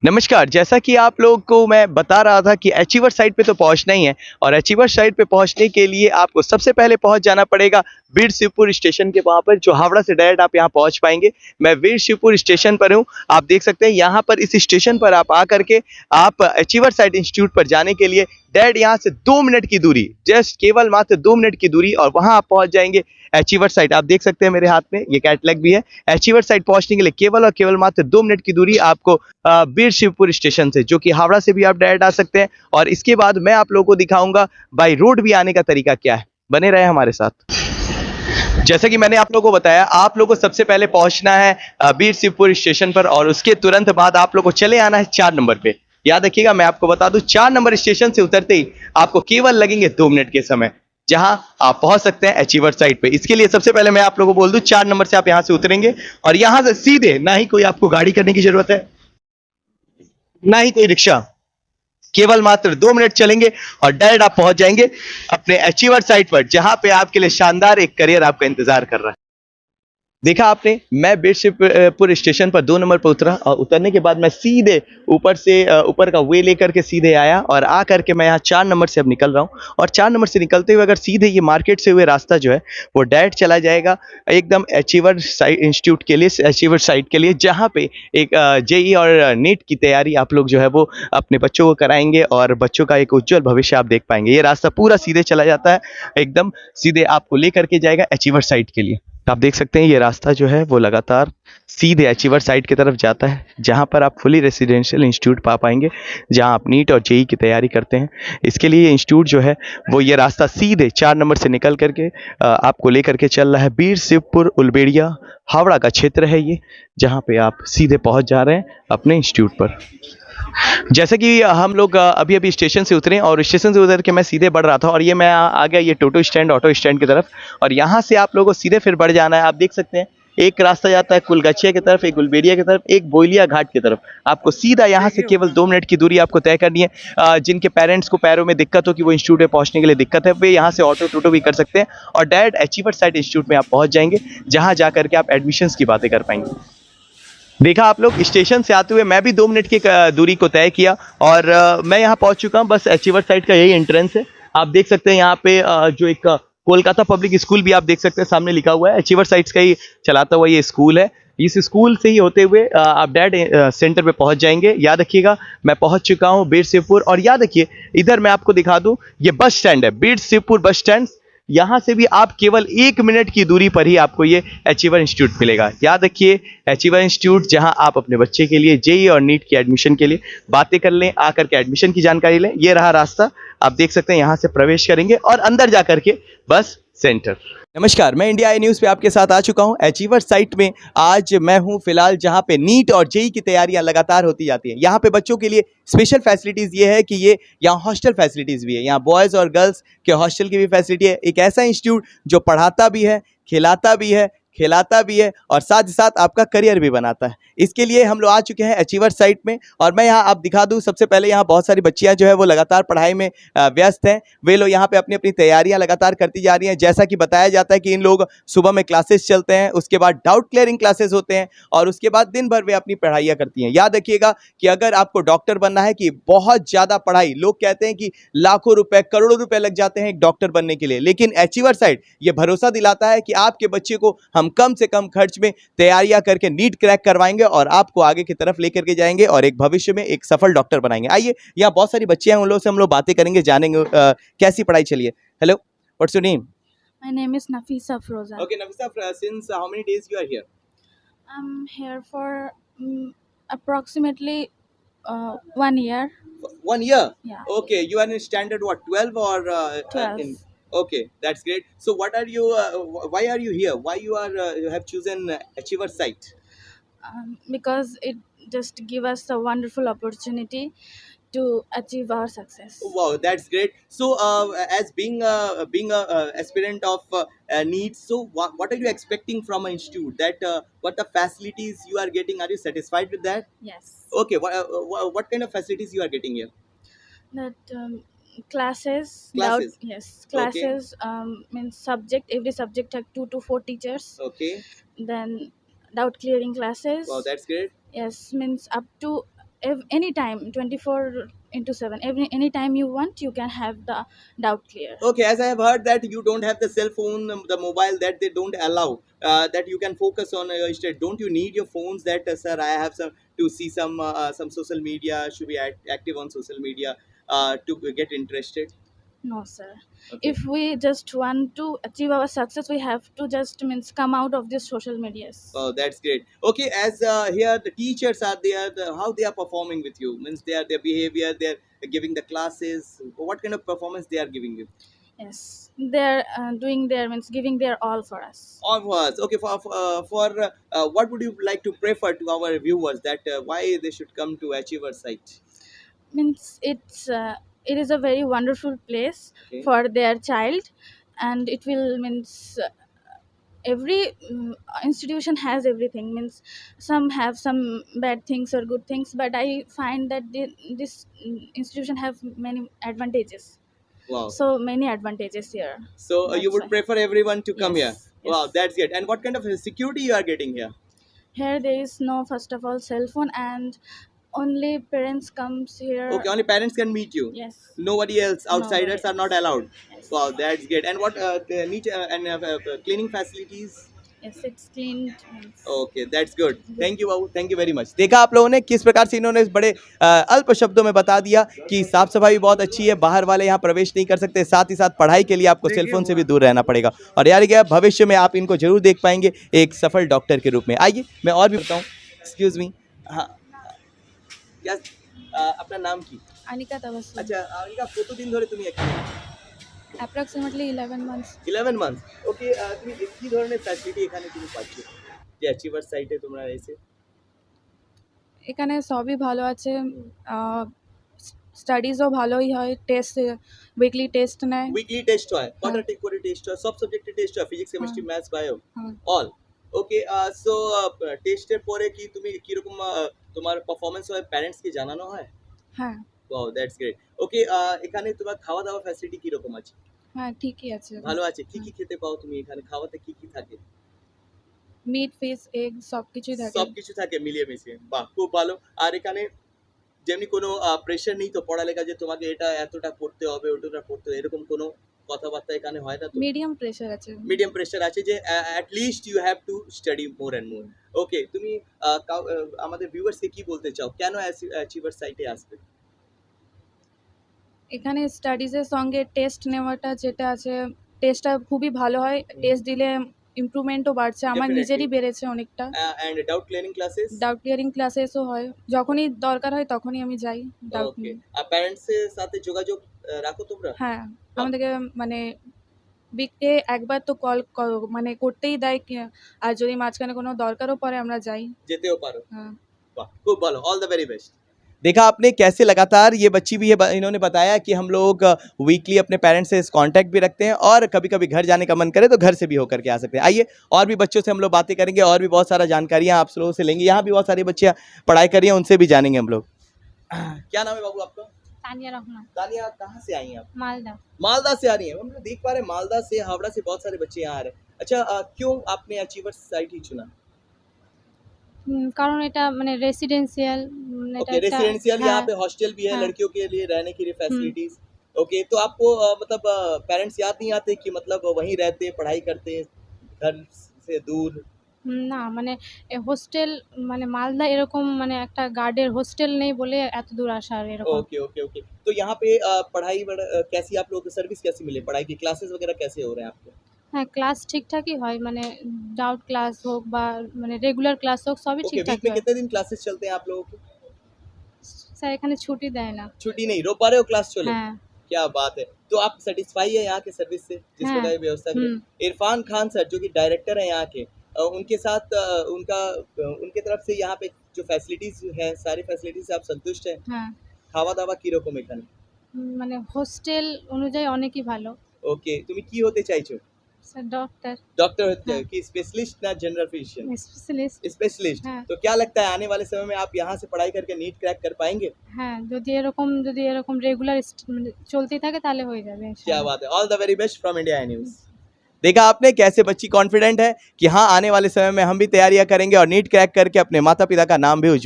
नमस्कार। जैसा कि आप लोग को मैं बता रहा था कि अचीवर साइट पे तो पहुंचना ही है और अचीवर साइट पे पहुंचने के लिए आपको सबसे पहले पहुंच जाना पड़ेगा वीर शिवपुर स्टेशन के वहां पर, जो हावड़ा से डायरेक्ट आप यहां पहुंच पाएंगे। मैं वीर शिवपुर स्टेशन पर हूं। आप देख सकते हैं यहां पर इस स्टेशन पर आप आकर के आप अचीवर साइट इंस्टीट्यूट पर जाने के लिए डायरेक्ट यहां से 2 मिनट की दूरी, जस्ट केवल मात्र 2 मिनट की दूरी, और वहां आप पहुंच जाएंगे अचीवर साइट। आप देख सकते हैं मेरे हाथ में ये कैटलॉग भी है। अचीवर साइट पहुंचने के लिए केवल और केवल मात्र 2 मिनट की दूरी आपको वीर शिवपुर स्टेशन से, जो कि हावड़ा से भी आप डायरेक्ट आ सकते हैं। और इसके बाद मैं आप लोगों को दिखाऊंगा बाई रोड भी आने का तरीका क्या है। बने रहे हमारे साथ। जैसा कि मैंने आप लोगों को बताया, आप लोगों को सबसे पहले पहुंचना है वीर शिवपुर स्टेशन पर, और उसके तुरंत बाद आप लोगों को चले आना है 4 नंबर पे। याद रखिएगा, मैं आपको बता दूं, 4 नंबर स्टेशन से उतरते ही आपको केवल लगेंगे 2 मिनट के समय, जहां आप पहुंच सकते हैं अचीवर साइट पे। इसके लिए सबसे पहले मैं आप लोगों को बोल दूं, 4 नंबर से आप यहां से उतरेंगे और यहां से सीधे, ना ही कोई आपको गाड़ी करने की जरूरत है, ना ही कोई रिक्शा, केवल मात्र 2 मिनट चलेंगे और डायरेक्ट आप पहुंच जाएंगे अपने अचीवर साइट पर, जहां पे आपके लिए शानदार एक करियर आपका इंतजार कर रहा है। देखा आपने, मैं बिरशिवपुर स्टेशन पर 2 नंबर पर उतरा और उतरने के बाद मैं सीधे ऊपर से ऊपर का वे लेकर के सीधे आया और आ करके मैं यहाँ 4 नंबर से अब निकल रहा हूँ। और 4 नंबर से निकलते हुए अगर सीधे ये मार्केट से हुए रास्ता जो है वो डायरेक्ट चला जाएगा एकदम अचीवर साइट इंस्टीट्यूट के लिए, अचीवर साइट के लिए, जहाँ पे एक जेई और नीट की तैयारी आप लोग जो है वो अपने बच्चों को कराएंगे और बच्चों का एक उज्जवल भविष्य आप देख पाएंगे। ये रास्ता पूरा सीधे चला जाता है, एकदम सीधे आपको लेकर के जाएगा अचीवर साइट के लिए। आप देख सकते हैं ये रास्ता जो है वो लगातार सीधे अचीवर साइट की तरफ जाता है, जहां पर आप फुली रेसिडेंशियल इंस्टीट्यूट पा पाएंगे, जहां आप नीट और जेई की तैयारी करते हैं। इसके लिए ये इंस्टीट्यूट जो है वो ये रास्ता सीधे 4 नंबर से निकल करके आपको लेकर के चल रहा है बीर शिवपुर उलबेड़िया हावड़ा का क्षेत्र है ये, जहां पे आप सीधे पहुंच जा रहे हैं अपने इंस्टीट्यूट पर। जैसे कि हम लोग अभी अभी स्टेशन से उतरे और स्टेशन से उतर के मैं सीधे बढ़ रहा था और ये मैं आ गया ये टोटो स्टैंड, ऑटो स्टैंड की तरफ। और यहाँ से आप लोगों को सीधे फिर बढ़ जाना है। आप देख सकते हैं एक रास्ता जाता है कुलगछिया की तरफ, एक गुलबेड़िया की तरफ, एक बोइलिया घाट की तरफ। आपको सीधा यहाँ से केवल 2 मिनट की दूरी आपको तय करनी है। जिनके पेरेंट्स को पैरों में दिक्कत हो कि वो इंस्टीट्यूट में पहुंचने के लिए दिक्कत है, वे यहाँ से ऑटो टोटो भी कर सकते हैं और डायरेक्ट अचीवर साइट इंस्टीट्यूट में आप पहुंच जाएंगे, जहाँ जा करके आप एडमिशन्स की बातें कर पाएंगे। देखा आप लोग, स्टेशन से आते हुए मैं भी 2 मिनट की दूरी को तय किया और मैं यहाँ पहुंच चुका हूँ। बस अचीवर साइट का यही एंट्रेंस है। आप देख सकते हैं यहाँ पे जो एक कोलकाता पब्लिक स्कूल भी आप देख सकते हैं सामने लिखा हुआ है। अचीवर साइट्स का ही चलाता हुआ ये स्कूल है। इस स्कूल से ही होते हुए आप डायरेक्ट सेंटर पे पहुंच जाएंगे। याद रखिएगा, मैं पहुंच चुका हूँ बीर शिवपुर। और याद रखिए, इधर मैं आपको दिखा दूं, ये बस स्टैंड है बीर शिवपुर बस स्टैंड। यहाँ से भी आप केवल 1 मिनट की दूरी पर ही आपको ये अचीवर इंस्टीट्यूट मिलेगा। याद रखिए, अचीवर इंस्टीट्यूट, जहां आप अपने बच्चे के लिए जेई और नीट की एडमिशन के लिए बातें कर लें, आकर के एडमिशन की जानकारी लें। ये रहा रास्ता, आप देख सकते हैं। यहाँ से प्रवेश करेंगे और अंदर जा करके बस सेंटर। नमस्कार, मैं इंडिया आई न्यूज़ पे आपके साथ आ चुका हूं। अचीवर साइट में आज मैं हूं फिलहाल, जहां पे नीट और जेई की तैयारियां लगातार होती जाती हैं। यहां पे बच्चों के लिए स्पेशल फैसिलिटीज़ ये है कि ये यहाँ हॉस्टल फैसिलिटीज़ भी है। यहाँ बॉयज़ और गर्ल्स के हॉस्टल की भी फैसिलिटी है। एक ऐसा इंस्टीट्यूट जो पढ़ाता भी है, खिलाता भी है, खिलाता भी है और साथ ही साथ आपका करियर भी बनाता है। इसके लिए हम लोग आ चुके हैं अचीवर साइट में और मैं यहाँ आप दिखा दूँ। सबसे पहले यहाँ बहुत सारी बच्चियाँ जो है वो लगातार पढ़ाई में व्यस्त हैं। वे लोग यहाँ पे अपनी अपनी तैयारियाँ लगातार करती जा रही हैं। जैसा कि बताया जाता है कि इन लोग सुबह में क्लासेस चलते हैं, उसके बाद डाउट क्लियरिंग क्लासेस होते हैं और उसके बाद दिन भर वे अपनी पढ़ाइयाँ करती हैं। याद रखिएगा कि अगर आपको डॉक्टर बनना है, कि बहुत ज़्यादा पढ़ाई, लोग कहते हैं कि लाखों रुपए, करोड़ों रुपए लग जाते हैं एक डॉक्टर बनने के लिए, लेकिन अचीवर साइट ये भरोसा दिलाता है कि आपके बच्चे को हम कम से कम खर्च में तैयारियां करके नीट क्रैक करवाएंगे और आपको आगे की तरफ लेकर के जाएंगे और एक भविष्य में एक सफल डॉक्टर बनाएंगे। आइए, यहाँ बहुत सारी बच्चियां हैं, उन लोगों से हम लोग बातें करेंगे, जानेंगे कैसी पढ़ाई चलिए। Hello, what's your name? My name is Nafisa Froza. Okay, Nafisa, since how many days you are here? I'm here for approximately 1 year. 1 year. Yeah, Okay, you are in standard what, 12 or 12. in? Okay, that's great. So what are you? Why are you here? Why you have chosen Achiever site? Because it just give us a wonderful opportunity to achieve our success. Wow, that's great. So, as being a aspirant of needs, so what are you expecting from an institute? That what the facilities you are getting? Are you satisfied with that? Yes. Okay, what kind of facilities you are getting here? That classes. Classes. Yes, Okay. classes means subject. Every subject have 2 to 4 teachers. Okay. Then doubt clearing classes. Wow, that's great. Yes, means up to anytime 24/7, anytime you want, you can have the doubt clear. Okay, as I have heard that you don't have the cell phone, the mobile that they don't allow, that you can focus on your study. Don't you need your phones? That sir, I have some to see some social media. Should be active on social media to get interested. No, sir. Okay. If we just want to achieve our success, we have to just means come out of this social medias. Oh, that's great. Okay, as here the teachers are there, how they are performing with you? Means their behavior, they're giving the classes. What kind of performance they are giving you? Yes, they're doing their means giving their all for us. Of course. Okay, for what would you like to prefer to our viewers that why they should come to Achiever site? Means it is a very wonderful place Okay. for their child, and it will means every institution has everything. Means some have some bad things or good things, but I find that this institution have many advantages. Wow. So many advantages here. So you That's would why. prefer everyone to come here. Yes, Wow, yes. that's great. And what kind of security you are getting here? Here there is no, first of all, cell phone, and only parents comes here. Okay, only parents can meet you. Yes. Nobody else, outsiders Nobody are not else. allowed. Yes. Wow, that's great. And what the need and cleaning facilities? Yes, it's cleaned. Okay that's good thank you Babu thank you very much देखा आप लोगों ने किस प्रकार से इन्होंने इस बड़े अल्प शब्दों में बता दिया कि साफ सफाई भी बहुत अच्छी है, बाहर वाले यहाँ प्रवेश नहीं कर सकते, साथ ही साथ पढ़ाई के लिए आपको सेलफोन से भी दूर रहना पड़ेगा और यार क्या भविष्य में आप इनको जरूर देख पाएंगे एक सफल डॉक्टर के रूप में। आइए मैं और भी बताऊँ, एक्सक्यूज मी, हाँ क्या আপনার নাম কি? আনিকা তাবাসসুম। আচ্ছা আনিকা কতদিন ধরে তুমি এখানে? Approximately 11 months. 11 মান্থ। ওকে, তুমি কি ধরনের ফ্যাসিলিটি এখানে তুমি পাচ্ছ যে অ্যাচিভার সাইটে তোমরা এসে? এখানে সবই ভালো আছে। স্টাডিজও ভালোই হয়, টেস্ট উইকলি টেস্ট নেয়। উইকলি টেস্ট হয়, কটা করে টেস্ট হয়? সব সাবজেক্টে টেস্ট হয়, ফিজিক্স কেমিস্ট্রি ম্যাথস বায়ো হ্যাঁ। অল। ওকে, সো টেস্টের পরে কি তুমি কিরকম তোমার পারফরমেন্স হয় প্যারেন্টস কে জানানো হয়? হ্যাঁ ওয়াও দ্যাটস গ্রেট। ওকে, এখানে তোমার খাওয়া দাওয়া ফ্যাসিলিটি কিরকম আছে? হ্যাঁ ঠিকই আছে। ভালো আছে। কি কি খেতে পাও তুমি এখানে? খাওয়াতে কি কি থাকে? মিট, ফিশ, এগ সবকিছুই থাকে। সবকিছু থাকে মিলিয়ে মিশিয়ে। বাহ, খুব ভালো। আর এখানে যেমনি কোনো প্রেশার নেই তো পড়ালেখা যে তোমাকে এটা এতটা পড়তে হবে ওটা পড়তে হবে এরকম কোনো কথাবার্তা এখানে হয় না তো? মিডিয়াম প্রেশার আছে। মিডিয়াম প্রেশার আছে যে at least you have to study more and more. Okay, তুমি আমাদের ভিউয়ার্সকে কি বলতে চাও কেন অ্যাচিভার সাইটে আসবে? এখানে স্টাডিজের সঙ্গে টেস্ট নেওয়াটা যেটা আছে, টেস্টটা খুবই ভালো হয়। টেস্ট দিলে ইমপ্রুভমেন্টও বাড়ছে, আমার Definitely. নিজেরই বেড়েছে অনেকটা। And doubt clearing classes? Doubt clearing ক্লাসেসও হয়, যখনই দরকার হয় তখনই আমি যাই ডাউট ওকে, নিয়ে। আর প্যারেন্টস এর সাথে যোগাযোগ রাখো তোমরা? হ্যাঁ, আমাদেরকে মানে উইকডে একবার তো কল মানে করতেই দেয় আর যদি মাঝখানে কোনো দরকারও পড়ে আমরা যাই। যেতেও পারো। হ্যাঁ। वाह, खूब भालो, ऑल द वेरी बेस्ट। देखा आपने कैसे लगातार ये बच्ची भी इन्होंने बताया कि हम लोग वीकली अपने पेरेंट्स से कांटेक्ट भी रखते हैं और कभी कभी घर जाने का मन करे तो घर से भी होकर के आ सकते हैं। आइए और भी बच्चों से हम लोग बातें करेंगे और भी बहुत सारा जानकारियाँ आप लोगों से लेंगे। यहाँ भी बहुत सारी बच्चियाँ पढ़ाई कर रही हैं, उनसे भी जानेंगे हम लोग। क्या नाम है बाबू आपका? तानिया रहमान, तानिया, कहाँ से आई हैं आप? मालदा। मालदा से आ रही हैं। हम लोग देख पा रहे हैं मालदा से, हावड़ा से बहुत सारे बच्चे यहाँ आ रहे हैं। अच्छा, क्यों आपने अचीवर साइट ही चुना? কারণ এটা মানে রেসিডেন্সিয়াল ओके, रेसिडेंशियल यहाँ पे हॉस्टल भी है हाँ। लड़कियों के लिए रहने के लिए फैसिलिटीज। ओके, तो आपको मतलब पेरेंट्स याद नहीं आते कि मतलब वहीं रहते पढ़ाई करते घर से दूर? না মানে হোস্টেল মানে মালদা এরকম মানে একটা গার্ডের হোস্টেল নেই বলে এত দূর আসার এরকম। ओके ओके ओके, तो यहाँ पे पढ़ाई कैसी आप लोगों को सर्विस कैसी मिले, पढ़ाई की क्लासेस वगैरह कैसे हो रहे हैं आपके? হ্যাঁ ক্লাস ঠিকঠাকই হয় মানে ডাউট ক্লাস হোক বা মানে রেগুলার ক্লাস হোক সবই ओके, ঠিকঠাক वीक में হয়। कितने दिन क्लासेस चलते हैं आप लोगों के? স্যার এখানে ছুটি দেয় না। छुट्टी नहीं, रोबवारे हो क्लास चले? হ্যাঁ क्या बात है। तो आप सेटिस्फाई है यहाँ के सर्विस से जिस हाँ। प्रकार की व्यवस्था की? इरफान खान सर जो कि डायरेक्टर है यहाँ के, उनके साथ उनके तरफ से यहाँ पे जो फैसिलिटीज है सारी फैसिलिटीज से आप संतुष्ट हैं? হ্যাঁ খাওয়া দাওয়া কিরকম এখানে? মানে হোস্টেল অনুযায়ী অনেকই ভালো। ওকে, তুমি কি হতে চাইছো? স্যার ডক্টর डॉक्टर होते हाँ। हैं कि स्पेशलिस्ट ना जनरल फिजिशियन? স্পেশালিস্ট। स्पेशलिस्ट। हाँ। तो क्या लगता है आने वाले समय में आप यहाँ से पढ़ाई करके नीट क्रैक कर पाएंगे? হ্যাঁ যদি এরকম রেগুলার মানে চলতেই থাকে তাহলে হয়ে যাবে क्या ইনশাআল্লাহ। बात है, all the very best from India news. देखा आपने कैसे बच्ची कॉन्फिडेंट है कि हाँ आने वाले समय में हम भी तैयारियां करेंगे और नीट क्रैक करके अपने माता पिता का नाम भी उज्जवल